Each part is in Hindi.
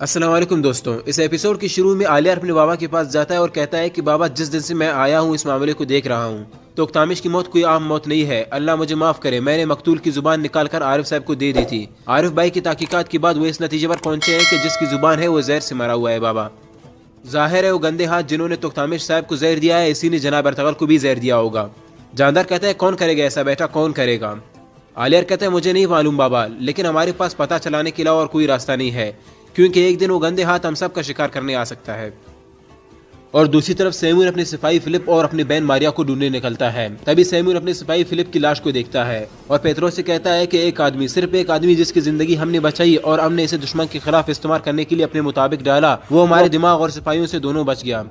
अस्सलाम वालेकुम दोस्तों। इस एपिसोड के शुरू में आलिया अपने बाबा के पास जाता है और कहता है कि बाबा, जिस दिन से मैं आया हूँ इस मामले को देख रहा हूँ तो तोख्तामिश की मौत कोई आम मौत नहीं है। अल्लाह मुझे माफ करे, मैंने मकतूल की जुबान निकालकर आरिफ साहब को दे दी थी। आरिफ भाई की तहकीकात के बाद वो इस नतीजे पर पहुंचे हैं कि जिसकी जुबान है वो जहर से मरा हुआ है। बाबा, जाहिर है वो गंदे हाथ जिन्होंने तोख्तामिश साहब को जहर दिया है, इसी ने जनाब अर्तगल को भी जहर दिया होगा। जानदार कहता है, कौन करेगा ऐसा बेटा, कौन करेगा? आलिया कहता है, मुझे नहीं मालूम बाबा, लेकिन हमारे पास पता चलाने के अलावा और कोई रास्ता नहीं है, क्योंकि एक दिन वो गंदे हाथ हम सब का शिकार करने आ सकता है। और दूसरी तरफ सैमुअल अपने सिपाही फिलिप और अपनी बहन मारिया को ढूंढने निकलता है। तभी सैमुअल अपने सिपाही फिलिप की लाश को देखता है और पेत्रोस से कहता है कि एक आदमी, सिर्फ एक आदमी जिसकी जिंदगी हमने बचाई और हमने इसे दुश्मन के खिलाफ इस्तेमाल करने के लिए अपने मुताबिक डाला, वो हमारे दिमाग और सिपाहियों से दोनों बच गया।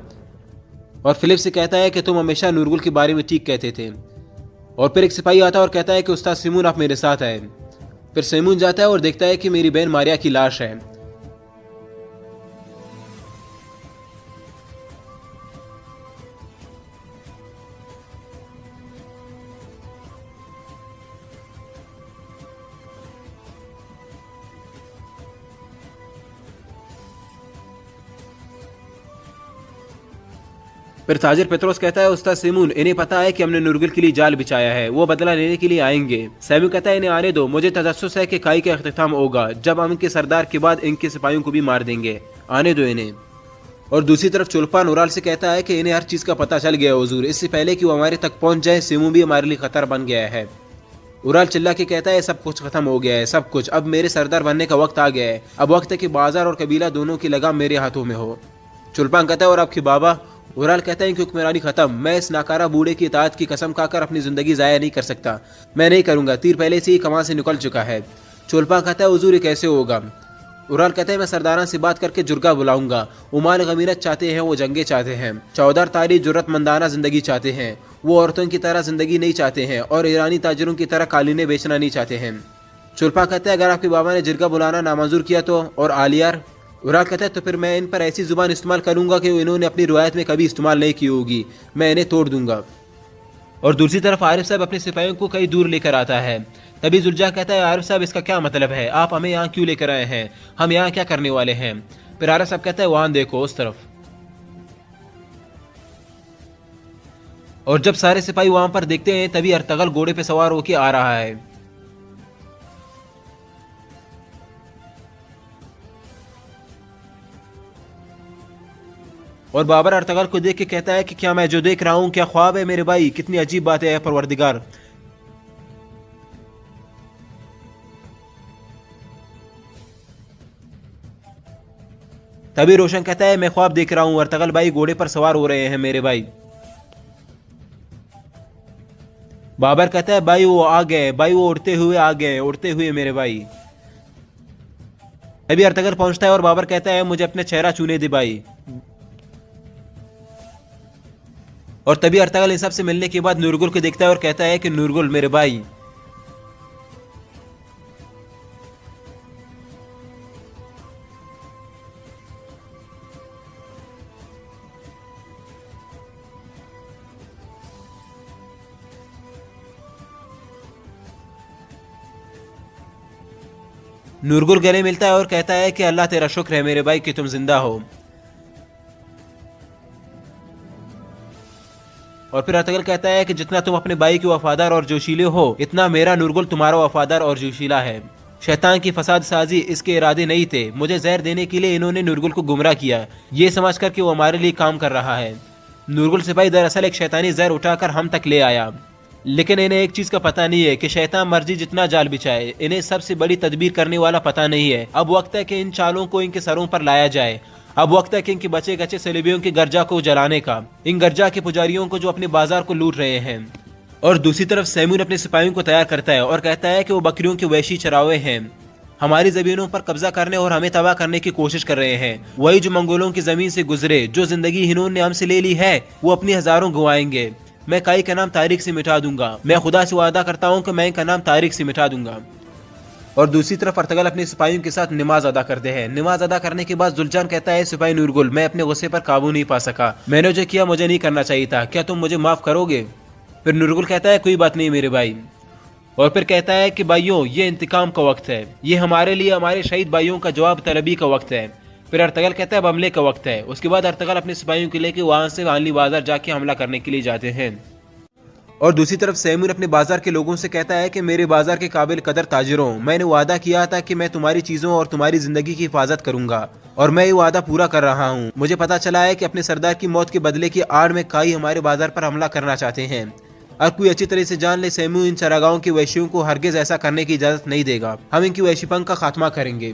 और फिलिप से कहता है कि तुम हमेशा नूरगुल के बारे में ठीक कहते थे। और फिर एक सिपाही आता है और कहता है कि उस्ताद सिमून, आप मेरे साथ आए। फिर सैमुअल जाता है और देखता है कि मेरी बहन मारिया की लाश है। फिर ताजिर पेत्रोस कहता है, उस्ताद सिमून, इन्हें पता है कि हमने नूरगुल के लिए जाल बिछाया है, वो बदला लेने के लिए आएंगे। सैमुअल कहता है, इन्हें आने दो, मुझे तजस्सुस है कि काई का इख्तिताम होगा जब हम इनके सरदार के बाद इनके सिपाहियों को भी मार देंगे, आने दो इन्हें। और दूसरी तरफ चुल्पान उराल से कहता है कि इन्हें हर चीज का पता चल गया हुजूर, इससे पहले कि वो हमारे तक पहुंच जाए सिमून भी हमारे लिए खतरा बन गया है। उराल चिल्ला के कहता है, सब कुछ खत्म हो गया है, सब कुछ, अब मेरे सरदार बनने का वक्त आ गया है, अब वक्त है कि बाजार और कबीला दोनों की लगाम मेरे हाथों में हो। चुल्पान कहता है, और आपके बाबा? उराल कहता है कि हुक्मरानी खत्म, मैं इस नाकारा बूढ़े की इताअत की कसम खाकर अपनी जिंदगी जाया नहीं कर सकता, मैं नहीं करूंगा, तीर पहले से ही कमान से निकल चुका है। चुल्पान कहता है, हुजूर ये कैसे होगा? उराल कहता है, मैं सरदारान से बात करके जुर्गा बुलाऊंगा, वो माल गमीरत चाहते हैं, वो जंगे चाहते हैं, चौधार तारीख जुर्रतमंदाना जिंदगी चाहते हैं, वो औरतों की तरह जिंदगी नहीं चाहते हैं और ईरानी ताजरों की तरह कालीने बेचना नहीं चाहते हैं। चुल्पा कहता है, अगर आपके बाबा ने जिरगा बुलाना नामंजूर किया तो? और आलियार? उराल कहता है, तो फिर मैं इन पर ऐसी जुबान इस्तेमाल करूंगा कि इन्होंने अपनी रिवायत में कभी इस्तेमाल नहीं की होगी, मैं इन्हें तोड़ दूंगा। और दूसरी तरफ आरिफ साहब अपने सिपाहियों को कहीं दूर लेकर आता है। तभी जुल्जा कहता है, आरिफ साहब इसका क्या मतलब है, आप हमें यहाँ क्यों लेकर आए हैं, हम यहाँ क्या करने वाले हैं? फिर आरिफ साहब कहता है, वहां देखो, उस तरफ। और जब सारे सिपाही वहां पर देखते हैं तभी अर्तगल घोड़े पे सवार होकर आ रहा है। और बाबर अर्तगल को देख के कहता है कि क्या मैं जो देख रहा हूं क्या ख्वाब है मेरे भाई? कितनी अजीब बात है परवरदिगार। तभी रोशन कहता है, मैं ख्वाब देख रहा हूं, अर्तगल भाई घोड़े पर सवार हो रहे हैं मेरे भाई। बाबर कहता है, भाई वो आ गए, भाई वो उड़ते हुए आ गए, उड़ते हुए मेरे भाई। तभी अर्तगल पहुंचता है और बाबर कहता है, मुझे अपने चेहरा चूने दे भाई। और तभी अर्तगल इन सब से मिलने के बाद नूरगुल को देखता है और कहता है कि नूरगुल मेरे भाई। नूरगुल गले मिलता है और कहता है कि अल्लाह तेरा शुक्र है मेरे भाई कि तुम जिंदा हो। और फिर अर्तगल कहता है कि जितना तुम अपने भाई के वफादार और जोशीले हो, इतना मेरा नूरगुल तुम्हारा वफादार और जोशीला है। शैतान की फसाद साजी इसके इरादे नहीं थे, मुझे जहर देने के लिए इन्होंने नूरगुल को गुमराह किया, ये समझ कर कि वो हमारे लिए काम कर रहा है। नूरगुल सिपाही दरअसल एक शैतानी जहर उठाकर हम तक ले आया, लेकिन इन्हें एक चीज का पता नहीं है कि शैतान मर्जी जितना जाल बिछाए, इन्हें सबसे बड़ी तदबीर करने वाला पता नहीं है। अब वक्त है कि इन चालों को इनके सरों पर लाया जाए। अब वक्त है कि इनके बचे गचे सलेबियों की गर्जा को जलाने का, इन गर्जा के पुजारियों को जो अपने बाजार को लूट रहे हैं। और दूसरी तरफ सैमुअल अपने सिपाहियों को तैयार करता है और कहता है कि वो बकरियों के वैशी चरावे हैं, हमारी जमीनों पर कब्जा करने और हमें तबाह करने की कोशिश कर रहे हैं। वही जो मंगोलों की जमीन से गुजरे, जो जिंदगी इन्होंने हमसे ले ली है, वो अपनी हजारों गंवाएंगे। मैं काई का नाम तारीख से मिटा दूंगा, मैं खुदा से वादा करता हूँ कि मैं इनका नाम तारीख से मिटा दूंगा। और दूसरी तरफ अर्तगल अपने सिपाहियों के साथ नमाज अदा करते हैं। नमाज अदा करने के बाद जुल्जान कहता है, सिपाही नूरगुल, मैं अपने गुस्से पर काबू नहीं पा सका, मैंने जो किया मुझे नहीं करना चाहिए था, क्या तुम मुझे माफ करोगे? फिर नूरगुल कहता है, कोई बात नहीं मेरे भाई। और फिर कहता है कि भाइयों, ये इंतकाम का वक्त है, ये हमारे लिए हमारे शहीद भाइयों का जवाब तलबी का वक्त है। फिर अर्तगल कहता है अब हमले का वक्त है। उसके बाद अर्तगल अपने सिपाहियों को लेकर वहां से हानली बाजार जाके हमला करने के लिए जाते हैं। और दूसरी तरफ सैमून अपने बाजार के लोगों से कहता है कि मेरे बाजार के काबिल कदर ताजिरों, मैंने वादा किया था कि मैं तुम्हारी चीजों और तुम्हारी जिंदगी की हिफाजत करूंगा और मैं ये वादा पूरा कर रहा हूँ। मुझे पता चला है कि अपने सरदार की मौत के बदले की आड़ में काई हमारे बाजार पर हमला करना चाहते हैं। और कोई अच्छी तरह से जान ले सैमून इन चरागाहों के वैश्यों को हरगिज ऐसा करने की इजाजत नहीं देगा। हम इनकी वैश्यपंख का खात्मा करेंगे।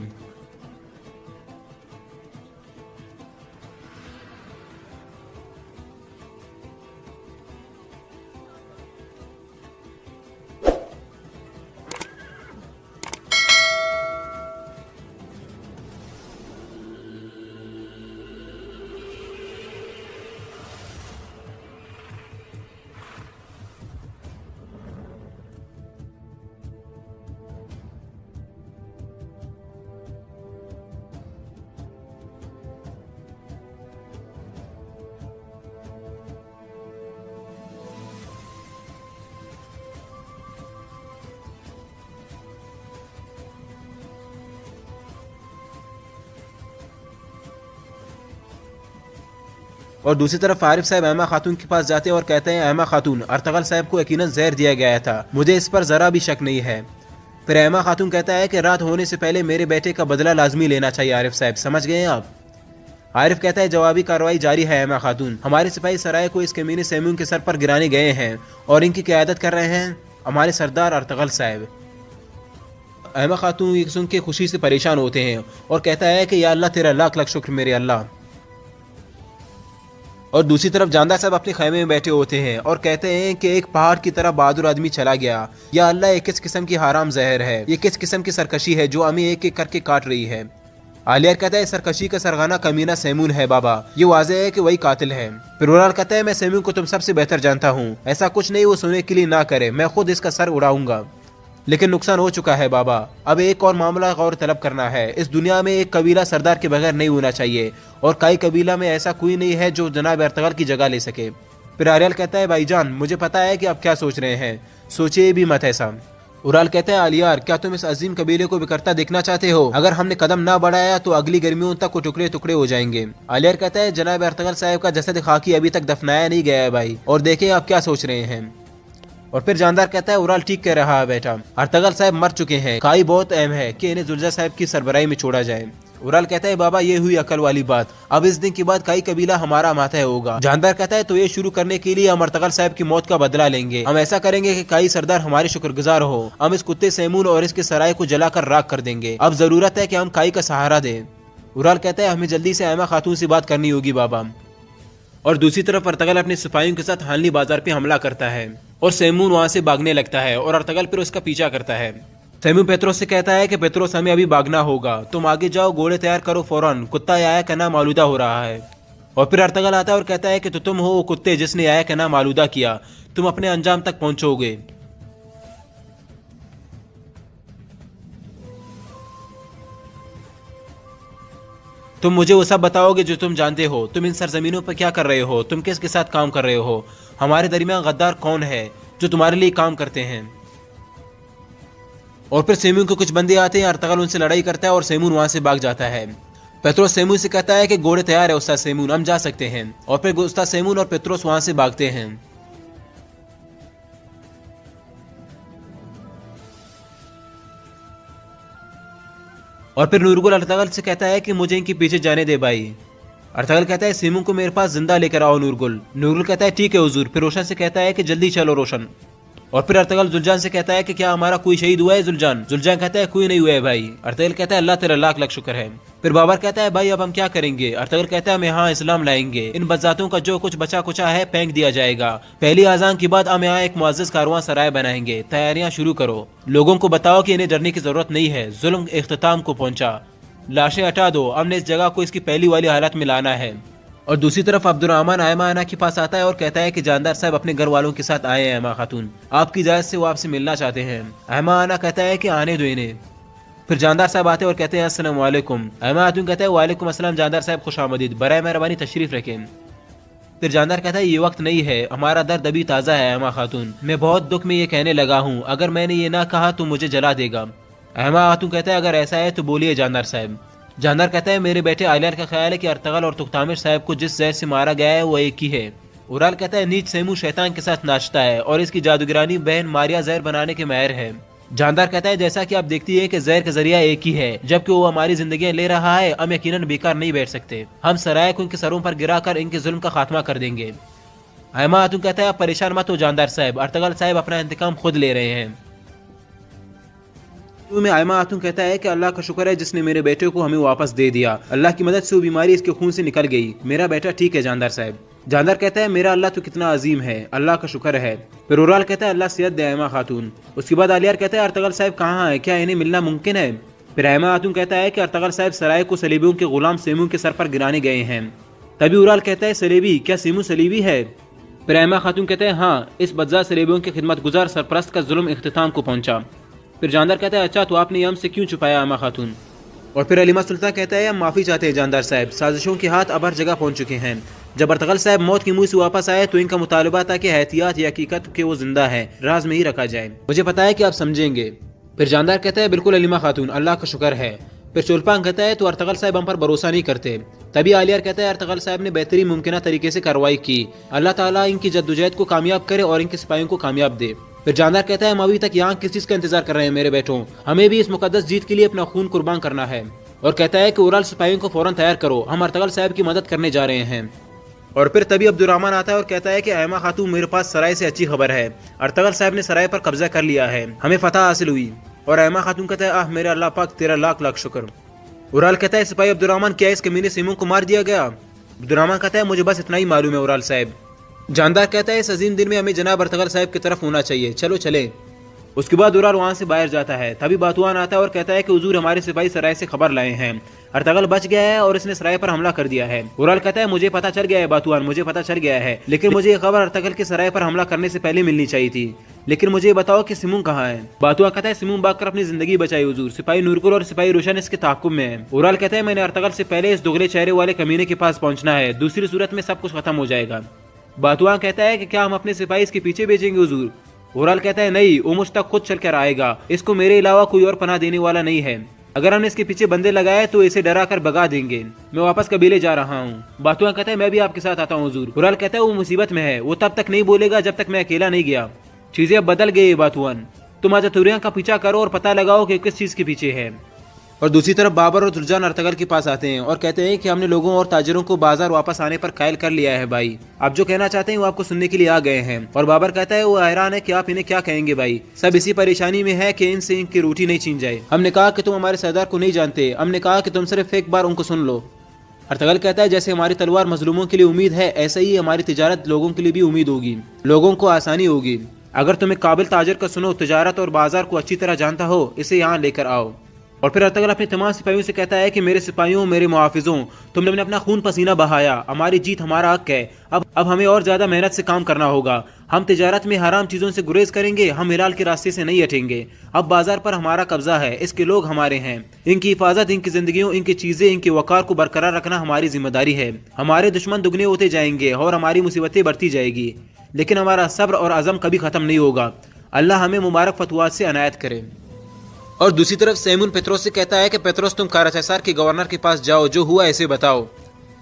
और दूसरी तरफ आरिफ साहब अहमा खातून के पास जाते हैं और कहते हैं अहमा खातून, अर्तगल साहब को यकीनन जहर दिया गया था, मुझे इस पर जरा भी शक नहीं है। फिर अहमा खातून कहता है कि रात होने से पहले मेरे बेटे का बदला लाजमी लेना चाहिए आरिफ साहब, समझ गए आप? आरिफ कहता है जवाबी कार्रवाई जारी है अहमा खातून, हमारे सिपाही सराय को इस कमीने सैमून के सर पर गिराने गए हैं और इनकी क़यादत कर रहे हैं हमारे सरदार अर्तगल साहब। अहमा खातून ये सुन के खुशी से परेशान होते हैं और कहता है कि या अल्लाह तेरा लाख लाख शुक्र मेरे अल्लाह। और दूसरी तरफ जानदार साहब अपने खैमे में बैठे होते हैं और कहते हैं कि एक पहाड़ की तरह बहादुर आदमी चला गया। या अल्लाह, ये किस किस्म की हराम जहर है, ये किस किस्म की सरकशी है जो हमें एक एक करके काट रही है। आलियार कहता है सरकशी का सरगाना कमीना सैमून है बाबा, ये वाज़ेह है कि वही कातिल है। फिर उराल कहता है मैं सैमून को तुम सबसे बेहतर जानता हूँ, ऐसा कुछ नहीं वो सुनने के लिए ना करे, मैं खुद इसका सर उड़ाऊंगा। लेकिन नुकसान हो चुका है बाबा, अब एक और मामला गौर तलब करना है। इस दुनिया में एक कबीला सरदार के बगैर नहीं होना चाहिए और कई कबीला में ऐसा कोई नहीं है जो जनाब अर्तगल की जगह ले सके। फिर आरियल कहता है भाईजान, मुझे पता है कि आप क्या सोच रहे हैं, सोचिए भी मत ऐसा। उराल कहता है आलियार, क्या तुम इस अजीम कबीले को बिखरता देखना चाहते हो? अगर हमने कदम ना बढ़ाया तो अगली गर्मियों तक वो टुकड़े टुकड़े हो जाएंगे। आलियार कहता है जनाब अर्तगल साहब का जसद खाकी अभी तक दफनाया नहीं गया है भाई, और देखें आप क्या सोच रहे हैं। और फिर जानदार कहता है उराल ठीक कह रहा है बेटा, अर्तगल साहब मर चुके हैं, काई बहुत अहम है कि इन्हें जुल्जा साहब की सरबराही में छोड़ा जाए। उराल कहता है बाबा ये हुई अकल वाली बात, अब इस दिन के बाद काई कबीला हमारा माथा होगा। जानदार कहता है तो ये शुरू करने के लिए हम अर्तगल साहब की मौत का बदला लेंगे। हम ऐसा करेंगे कि काई सरदार हमारे शुक्रगुजार हो। हम इस कुत्ते सैमून और इसके सराय को जलाकर राख कर देंगे। अब जरूरत है कि हम काई का सहारा दें। उराल कहता है हमें जल्दी से अहमा खातून से बात करनी होगी बाबा। और दूसरी तरफ अर्तगल अपने सिपाहियों के साथ हानली बाजार पे हमला करता है और सैमून वहां से भागने लगता है और अर्तगल फिर उसका पीछा करता है। सैमून पेत्रोस से कहता है कि पेत्रोस हमें अभी भागना होगा, तुम आगे जाओ, घोड़े तैयार करो फौरन, कुत्ता आया का नाम आलूदा हो रहा है। और फिर अर्तगल आता है और कहता है कि तो तुम हो वो कुत्ते जिसने आया का नाम आलूदा किया, तुम अपने अंजाम तक पहुंचोगे। तुम मुझे वो सब बताओगे जो तुम जानते हो। तुम इन सरजमीनों पर क्या कर रहे हो, तुम किसके साथ काम कर रहे हो, हमारे दरमियान गद्दार कौन है जो तुम्हारे लिए काम करते हैं। और फिर सैमून को कुछ बंदे आते हैं, अर्तगल उनसे लड़ाई करता है और सैमून वहां से भाग जाता है। पेत्रोस सैमून से कहता है कि घोड़े तैयार है उस्ताद सैमून, हम जा सकते हैं। और फिर उस्ताद सैमून और पेत्रोस वहां से भागते हैं। और फिर नूरगुल अर्तगल से कहता है कि मुझे इनके पीछे जाने दे भाई। अर्तगल कहता है सैमून को मेरे पास जिंदा लेकर आओ नूरगुल। नूरगुल कहता है ठीक है हुजूर। फिर रोशन से कहता है कि जल्दी चलो रोशन। और फिर अर्तगल जुलजान से कहता है कि क्या हमारा कोई शहीद हुआ है जुलजान? जुलजान कहता है कोई नहीं हुआ है भाई। अर्तगल कहता है अल्लाह तेरा लाख लाख शुक्र है। फिर बाबर कहता है भाई अब हम क्या करेंगे? अर्तगल कहता है हम यहाँ इस्लाम लाएंगे, इन बजातों का जो कुछ बचा कुचा है फेंक दिया जाएगा। पहली आजान के बाद हम यहाँ एक मुअज़्ज़ज़ कारवां सराय बनाएंगे, तैयारियां शुरू करो। लोगों को बताओ कि इन्हें डरने की जरूरत नहीं है, जुल्म इख्तिताम को पहुंचा, लाशें हटा दो, हमने इस जगह को इसकी पहली वाली हालत में लाना है। और दूसरी तरफ अब्दुर्रहमान अहमा आना के पास आता है और कहता है कि जानदार साहब अपने घर वालों के साथ आए हैं अहमा खातून, आपकी इजाजत से वो आपसे मिलना चाहते हैं। अहमा आना कहता है कि आने दो इन्हें। फिर जानदार साहब आते हैं और कहते हैं अस्सलाम वालेकुम। अहमा खातून कहता है वालेकुम अस्सलाम जानदार साहब, खुश आमदीद, बराए मेहरबानी तशरीफ रखें। फिर जानदार कहता है ये वक्त नहीं है, हमारा दर्द अभी ताज़ा है अहमा खातून, मैं बहुत दुख में ये कहने लगा हूँ, अगर मैंने ये ना कहा तो मुझे जला देगा। अहमा खातून कहता है अगर ऐसा है तो बोलिए जानदार साहब। जानदार कहता है मेरे बेटे आलियार का ख्याल है कि अर्तगल और तुख्तामिर साहब को जिस जहर से मारा गया है वो एक ही है। उराल कहता है नीच सेमू शैतान के साथ नाचता है और इसकी जादूगरानी बहन मारिया जहर बनाने के माहिर है। जानदार कहता है जैसा कि आप देखती है कि जहर का जरिया एक ही है, जबकि वो हमारी जिंदगियां ले रहा है, हम यकीनन बेकार नहीं बैठ सकते। हम सराय को इनके सरों पर गिराकर इनके जुल्म का खात्मा कर देंगे। अहमा खातून कहता है आप परेशान मत हो जानदार साहब, अर्तगल साहब अपना इंतकाम खुद ले रहे हैं। में आयमा खातून कहता है कि अल्लाह का शुक्र है जिसने मेरे बेटे को हमें वापस दे दिया। अल्लाह की मदद से वो बीमारी इसके खून से निकल गई। मेरा बेटा ठीक है जानदार साहब। जानदार कहता है मेरा अल्लाह तो कितना अजीम है, अल्लाह का शुक्र है। फिर उराल कहता है अल्लाह सेहत दे आयमा खातून। उसके बाद आलियार कहता है अर्तगल साहब कहाँ है, क्या इन्हें मिलना मुमकिन है? फिर आयमा खातून कहता है कि अर्तगल साहब सराय को सलीबियों के गुलाम सेमू के सर पर गिराने गए हैं। तभी उराल कहता है सलीबी, क्या सेमू सलीबी है? फिर आयमा खातून कहते हैं हाँ, इस बदजा सलीबियों के खिदमत गुजार सरपरस्त का जुल्म इख्तिताम को पहुंचा। फिर जानदार कहता है अच्छा तो आपने हमसे क्यों छुपाया आयमा खातून? और फिर अलीमा सुल्तान कहता है हम माफ़ी चाहते हैं जानदार साहब, साजिशों के हाथ अब हर जगह पहुंच चुके हैं। जब अर्तगल साहब मौत की मुंह से वापस आए तो इनका मुतालबा था कि एहतियात या हकीकत के वो जिंदा है राज में ही रखा जाए। मुझे पता है कि आप समझेंगे। फिर जानदार कहता है बिल्कुल अलीमा खातून, अल्लाह का शुक्र है। फिर चुलपान कहता है तो अर्तगल साहब हम पर भरोसा नहीं करते। तभी आलियार कहता है अर्तगल साहब ने बेहतरीन मुमकिन तरीके से कार्रवाई की, अल्लाह ताला इनकी जद्दोजहद को कामयाब करे और इनके सिपाहियों को कामयाब दे। फिर जानदार कहता है हम अभी तक यहाँ किस चीज का इंतजार कर रहे हैं मेरे बेटों, हमें भी इस मुकद्दस जीत के लिए अपना खून कुर्बान करना है। और कहता है कि उराल सिपाहियों को फौरन तैयार करो, हम अर्तगल साहब की मदद करने जा रहे हैं। और फिर तभी अब्दुर्रहमान आता है और कहता है कि आयमा खातून मेरे पास सराय से अच्छी खबर है, अर्तगल साहब ने सराय पर कब्जा कर लिया है, हमें फतह हासिल हुई। और आयमा खातून कहता है आह मेरे अल्लाह पाक तेरा लाख लाख शुक्र। उराल कहता है सिपाही अब्दुर्रहमान क्या इस कमीने सेमू को मार दिया गया? अब्दुर्रहमान कहता है मुझे बस इतना ही मालूम है उराल साहब। जानदार कहता है इस अजीम दिन में हमें जनाब अर्तगल साहब की तरफ होना चाहिए, चलो चले। उसके बाद उराल वहाँ से बाहर जाता है। तभी बातुआन आता है और कहता है कि हुजूर हमारे सिपाही सराय से खबर लाए हैं, अर्तगल बच गया है और इसने सराय पर हमला कर दिया है। उराल कहता है मुझे पता चल गया है बातुआन, मुझे पता चल गया है, लेकिन मुझे ये खबर अर्तगल के सराय पर हमला करने से पहले मिलनी चाहिए थी। लेकिन मुझे बताओ कि सिमून कहाँ है? बातुआ कहता है सिमून भागकर अपनी जिंदगी बचाई हुजूर, सिपाही नूरकुल और सिपाही रोशन इसके ताकुब में है। उराल कहता है मैंने अर्तगल से पहले इस दुगले चेहरे वाले कमीने के पास पहुंचना है, दूसरी सूरत में सब कुछ खत्म हो जाएगा। बातुआ कहता है कि क्या हम अपने सिपाही इसके पीछे भेजेंगे हुजूर? उराल कहता है नहीं, वो मुझ तक खुद चल कर आएगा, इसको मेरे अलावा कोई और पनाह देने वाला नहीं है। अगर हमने इसके पीछे बंदे लगाए तो इसे डरा कर भगा देंगे। मैं वापस कबीले जा रहा हूँ। बातुआ कहता है मैं भी आपके साथ आता हूँ हुजूर। उराल कहता है वो मुसीबत में है, वो तब तक नहीं बोलेगा जब तक मैं अकेला नहीं गया। चीजें अब बदल गई बातुआन, तुम आज तुरिया का पीछा करो और पता लगाओ कि किस चीज के पीछे है। और दूसरी तरफ बाबर और दुर्जान अर्तगल के पास आते हैं और कहते हैं कि हमने लोगों और ताजिरों को बाजार वापस आने पर कायल कर लिया है भाई, आप जो कहना चाहते हैं वो आपको सुनने के लिए आ गए हैं। और बाबर कहता है वो हैरान है कि आप इन्हें क्या कहेंगे भाई, सब इसी परेशानी में है कि इनसे इनकी रोटी नहीं छीन जाए। हमने कहा कि तुम हमारे सरदार को नहीं जानते, हमने कहा कि तुम सिर्फ एक बार उनको सुन लो। अर्तगल कहता है जैसे हमारी तलवार मजलूमों के लिए उम्मीद है, ऐसे ही हमारी तिजारत लोगों के लिए भी उम्मीद होगी, लोगों को आसानी होगी। अगर तुम एक काबिल ताजिर का सुनो, तिजारत और बाजार को अच्छी तरह जानता हो, इसे यहाँ लेकर आओ। और फिर अर्तगल अपने तमाम सिपाहियों से कहता है कि मेरे सिपाहियों, मेरे मुहाफिजों, तुमने अपना खून पसीना बहाया, हमारी जीत हमारा हक है। अब हमें और ज्यादा मेहनत से काम करना होगा। हम तिजारत में हराम चीजों से गुरेज करेंगे, हम हिलाल के रास्ते से नहीं हटेंगे। अब बाजार पर हमारा कब्जा है, इसके लोग हमारे हैं, इनकी हिफाजत, इनकी जिंदगियों, इनकी चीजें, इनके वकार को बरकरार रखना हमारी जिम्मेदारी है। हमारे दुश्मन दुगने होते जाएंगे और हमारी मुसीबतें बढ़ती जाएगी, लेकिन हमारा सब्र और अज़म कभी खत्म नहीं होगा। अल्लाह हमें मुबारक फतवात से अनायत करे। और दूसरी तरफ सेमून पेत्रोस से कहता है कि पेत्रोस तुम काराचैसार के गवर्नर के पास जाओ, जो हुआ ऐसे बताओ।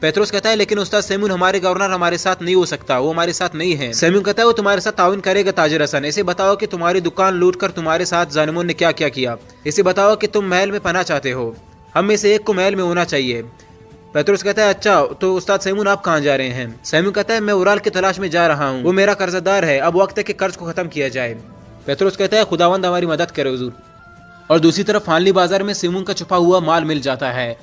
पेत्रोस कहता है लेकिन उस्ताद सेमून हमारे गवर्नर हमारे साथ नहीं हो सकता, वो हमारे साथ नहीं है। सेमून कहता है वो तुम्हारे साथ ताउन करेगा ताजिर हसन, इसे बताओ कि तुम्हारी दुकान लूट कर तुम्हारे साथ जालिमों ने क्या क्या किया, इसे बताओ कि तुम महल में पना चाहते हो, हम में से एक को महल में होना चाहिए। पेत्रोस कहता है अच्छा तो उस्ताद सेमून आप कहाँ जा रहे हैं? सेमून कहता है मैं उराल की तलाश में जा रहा हूँ, वो मेरा कर्जदार है, अब वक्त है कि कर्ज को खत्म किया जाए। पेत्रोस कहता है खुदावंद हमारी मदद करे हुजूर। और दूसरी तरफ फानली बाजार में सेमून का छुपा हुआ माल मिल जाता है।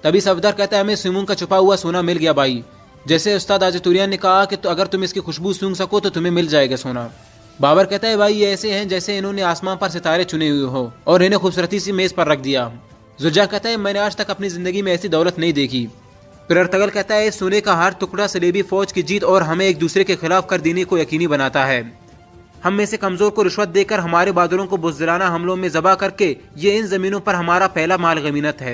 तभी सफदर कहता है हमें सेमून का छुपा हुआ सोना मिल गया भाई, जैसे उस्ताद आजतुरिया ने कहा कि तो अगर तुम इसकी खुशबू सूंघ सको तो तुम्हें मिल जाएगा सोना। बाबर कहता है भाई ये ऐसे हैं जैसे इन्होंने आसमान पर सितारे चुने हुए हो और इन्हें खूबसूरती से मेज पर रख दिया। जुर्जा कहता है मैंने आज तक अपनी जिंदगी में ऐसी दौलत नहीं देखी। फिर अर्तगल कहता है सोने का हर टुकड़ा सलेबी फौज की जीत और हमें एक दूसरे के खिलाफ कर देने को यकीनी बनाता है। हम में से कमजोर को रिश्वत देकर हमारे बहादुरों को बुज़दिलाना हमलों में ज़बा करके ये इन ज़मीनों पर हमारा पहला माल गनीमत है।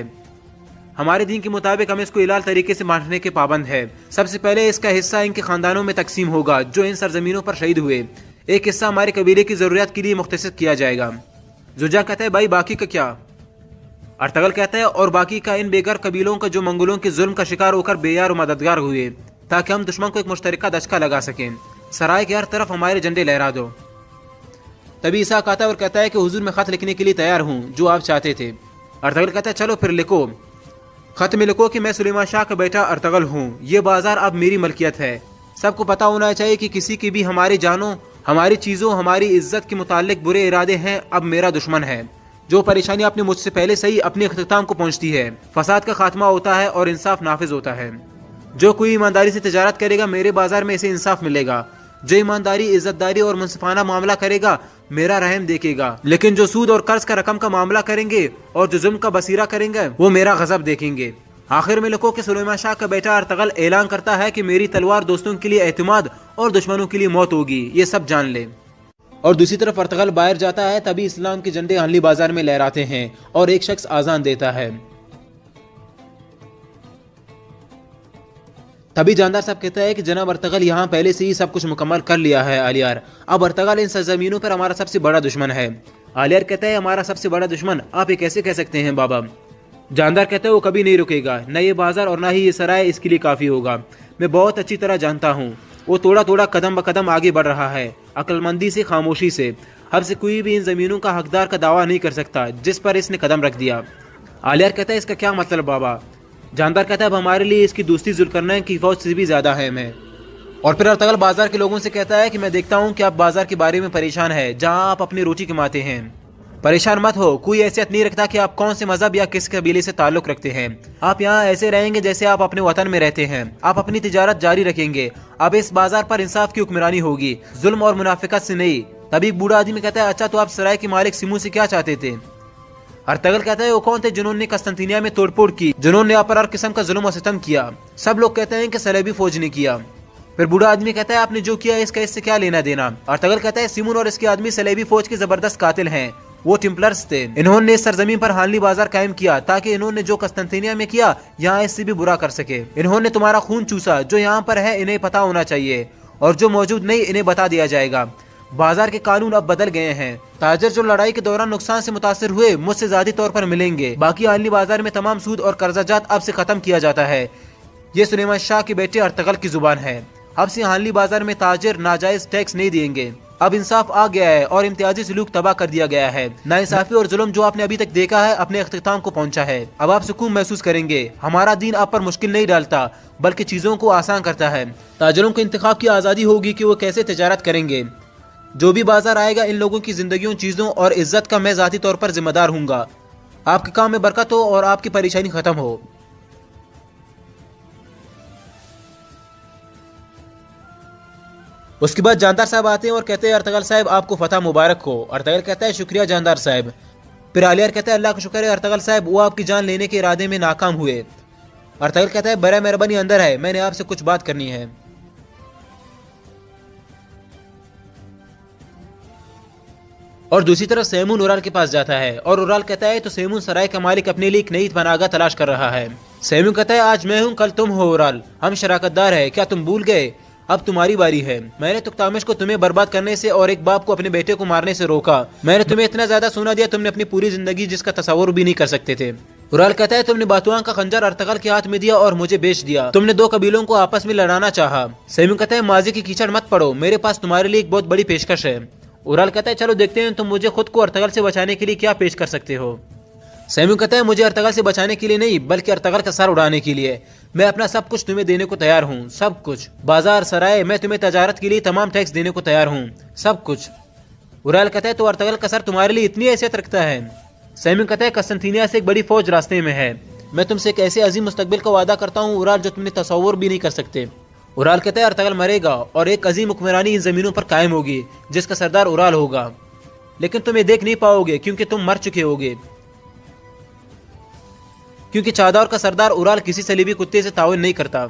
हमारे दीन के मुताबिक हम इसको इलाल तरीके से बांटने के पाबंद है। सबसे पहले इसका हिस्सा इनके खानदानों में तकसीम होगा जो इन सरजमीनों पर शहीद हुए, एक हिस्सा हमारे कबीले की ज़रूरियात के लिए मुख्तसर किया जाएगा। जुजा कहता है भाई बाकी का क्या? अर्तगल कहता है और बाकी का इन बेघर कबीलों का जो मंगोलों के जुल्म का शिकार होकर बेयार और मददगार हुए, ताकि हम दुश्मन को एक मुश्तरका दचका लगा सकें। सराय के हर तरफ हमारे झंडे लहरा दो। तभी इसहाक आता है और कहता है कि हुजूर मैं खत लिखने के लिए तैयार हूँ जो आप चाहते थे। अर्तगल कहता है चलो फिर लिखो। खत में लिखो कि मैं सुलेमान शाह का बेटा अर्तगल हूँ, ये बाजार अब मेरी मलकियत है। सबको पता होना चाहिए कि किसी की भी हमारी जानों, हमारी चीज़ों, हमारी इज्जत के मुतालिक बुरे इरादे हैं अब मेरा दुश्मन है। जो परेशानी आपने मुझसे पहले से ही अपने इख्तिताम को पहुंचती है, फसाद का खात्मा होता है और इंसाफ नाफिज होता है। जो कोई ईमानदारी से तिजारत करेगा मेरे बाजार में इसे इंसाफ मिलेगा। जो ईमानदारी, इज्जतदारी और मुनसिफाना मामला करेगा मेरा रहम देखेगा। लेकिन जो सूद और कर्ज का रकम का मामला करेंगे और जो जुल्म का बसीरा करेंगे वो मेरा गजब देखेंगे। आखिर में लिखो कि सुलेमान शाह का बेटा अर्तगल ऐलान करता है कि मेरी तलवार दोस्तों के लिए एतमाद और दुश्मनों के लिए मौत होगी, ये सब जान ले। और दूसरी तरफ अर्तगल बाहर जाता है, तभी इस्लाम के झंडे हनली बाजार में लहराते हैं और एक शख्स आजान देता है। तभी जानदार साहब कहता है कि जनाब अर्तगल यहाँ पहले से ही सब कुछ मुकम्मल कर लिया है आलियार, अब अर्तगल इन सरजमीनों पर हमारा सबसे बड़ा दुश्मन है। आलियार कहता है हमारा सबसे बड़ा दुश्मन, आप ये कैसे कह सकते हैं बाबा? जानदार कहता है वो कभी नहीं रुकेगा, न ये बाजार और न ही ये सराय इसके लिए काफ़ी होगा। मैं बहुत अच्छी तरह जानता हूँ वो थोड़ा थोड़ा कदम ब कदम आगे बढ़ रहा है, अक्लमंदी से, खामोशी से। अब से कोई भी इन ज़मीनों का हकदार का दावा नहीं कर सकता जिस पर इसने कदम रख दिया। आलियार कहता है इसका क्या मतलब बाबा? जानदार कहता है अब हमारे लिए इसकी दोस्ती जुल्करनैन की फौज से भी ज़्यादा अहम है। और फिर अर्तगल बाजार के लोगों से कहता है कि मैं देखता हूँ कि आप बाजार के बारे में परेशान है, जहाँ आप अपनी रोटी कमाते हैं। परेशान मत हो, कोई हैसियत नहीं रखता कि आप कौन से मजहब या किस कबीले से ताल्लुक रखते हैं। आप यहाँ ऐसे रहेंगे जैसे आप अपने वतन में रहते हैं। आप अपनी तिजारत जारी रखेंगे। अब इस बाजार पर इंसाफ की हुक्मरानी होगी, जुल्म और मुनाफिकत से नहीं। तभी एक बूढ़ा आदमी कहता है अच्छा तो आप सराय के मालिक सिमू से क्या चाहते थे? अर्तगल कहता है वो कौन थे जिन्होंने कस्तंतिनिया में तोड़फोड़ की, जिन्होंने आप पर हर किस्म का जुल्म और सितम किया? सब लोग कहते हैं कि सलेबी फौज ने किया। फिर बूढ़ा आदमी कहता है आपने जो किया इसका इससे क्या लेना देना? अर्तगल कहता है सिमून और इसके आदमी सलेबी फौज के जबरदस्त कातिल हैं, वो टेम्पलर्स थे। इन्होंने इस सरजमीन पर हानली बाजार कायम किया ताकि इन्होंने जो कस्तंतिनिया में किया यहाँ इससे भी बुरा कर सके। इन्होंने तुम्हारा खून चूसा, जो यहाँ पर है इन्हें पता होना चाहिए और जो मौजूद नहीं इन्हें बता दिया जाएगा। बाजार के कानून अब बदल गए हैं। ताजर जो लड़ाई के दौरान नुकसान से मुतासिर हुए मुझसे ज़ाती तौर पर मिलेंगे। बाकी हानली बाजार में तमाम सूद और कर्जाजात अब से खत्म किया जाता है। ये सुलेमान शाह के बेटे अर्तगल की जुबान है। अब से हानली बाजार में ताजिर नाजायज टैक्स नहीं देंगे। अब इंसाफ आ गया है और इम्तियाजी सलूक तबाह कर दिया गया है। नाइंसाफी और जुल्म जो आपने अभी तक देखा है अपने इख्तिताम को पहुंचा है। अब आप सुकून महसूस करेंगे। हमारा दीन आप पर मुश्किल नहीं डालता बल्कि चीज़ों को आसान करता है। ताजरों को इंतखाब की आज़ादी होगी कि वो कैसे तिजारत करेंगे। जो भी बाजार आएगा इन लोगों की जिंदगियों, चीज़ों और इज्जत का मैं ज़ाती तौर पर जिम्मेदार हूँगा। आपके काम में बरकत हो और आपकी परेशानी खत्म हो। उसके बाद जानदार साहब आते हैं और कहते हैं अर्तगल साहब आपको फतह मुबारक हो। अर्तगल कहता है शुक्रिया जानदार साहब। फिर आलियार कहता है अल्लाह का शुक्र है अर्तगल साहब, वो आपकी जान लेने के इरादे में नाकाम हुए। अर्तगल कहता है बड़ा मेहरबानी अंदर है, मैंने आपसे कुछ बात करनी है। और दूसरी तरफ सेमून उराल के पास जाता है और उराल कहता है तो सेमून सराय का मालिक अपने लिए एक नई पनाहगाह तलाश कर रहा है। सेमून कहता है आज मैं हूँ कल तुम हो उराल, हम शराकतदार है, क्या तुम भूल गए? अब तुम्हारी बारी है। मैंने तुक्तामिश को तुम्हें बर्बाद करने से और एक बाप को अपने बेटे को मारने से रोका। मैंने तुम्हें इतना ज्यादा सोना दिया तुमने अपनी पूरी जिंदगी जिसका तस्वुर भी नहीं कर सकते थे। उराल कहता है तुमने बातुआं का खंजर अर्तगल के हाथ में दिया और मुझे बेच दिया। तुमने दो कबीलों को आपस में लड़ाना चाहा। सेमून कहता है माजी की कीचड़ मत पड़ो, मेरे पास तुम्हारे लिए एक बहुत बड़ी पेशकश है। उराल कहता है चलो देखते हैं तुम मुझे खुद को अर्तगल से बचाने के लिए क्या पेश कर सकते हो। सेमून कहता है मुझे अर्तगल से बचाने के लिए नहीं बल्कि अर्तगल का सर उड़ाने के लिए। मैं अपना सब कुछ तुम्हें देने को तैयार हूँ, सब कुछ। बाजार, सराय, मैं तुम्हें तजारत के लिए तमाम टैक्स देने को तैयार हूँ, सब कुछ। उराल कहता है तो अर्तगल का सर तुम्हारे लिए इतनी हैसियत रखता है? सेमून कहता है कस्तंतिनिया से एक बड़ी फौज रास्ते में है। मैं तुमसे एक ऐसे अजीम मुस्तकबिल का वादा करता हूँ उराल जो तुमने तस्वुर भी नहीं कर सकते। उराल कहता है अर्तगल मरेगा और एक अजीम हुक्मरानी इन जमीनों पर कायम होगी जिसका सरदार उराल होगा, लेकिन तुम ये देख नहीं पाओगे क्योंकि तुम मर चुके होगे। क्योंकि चादौर का सरदार उराल किसी सलीबी कुत्ते से ताउन नहीं करता।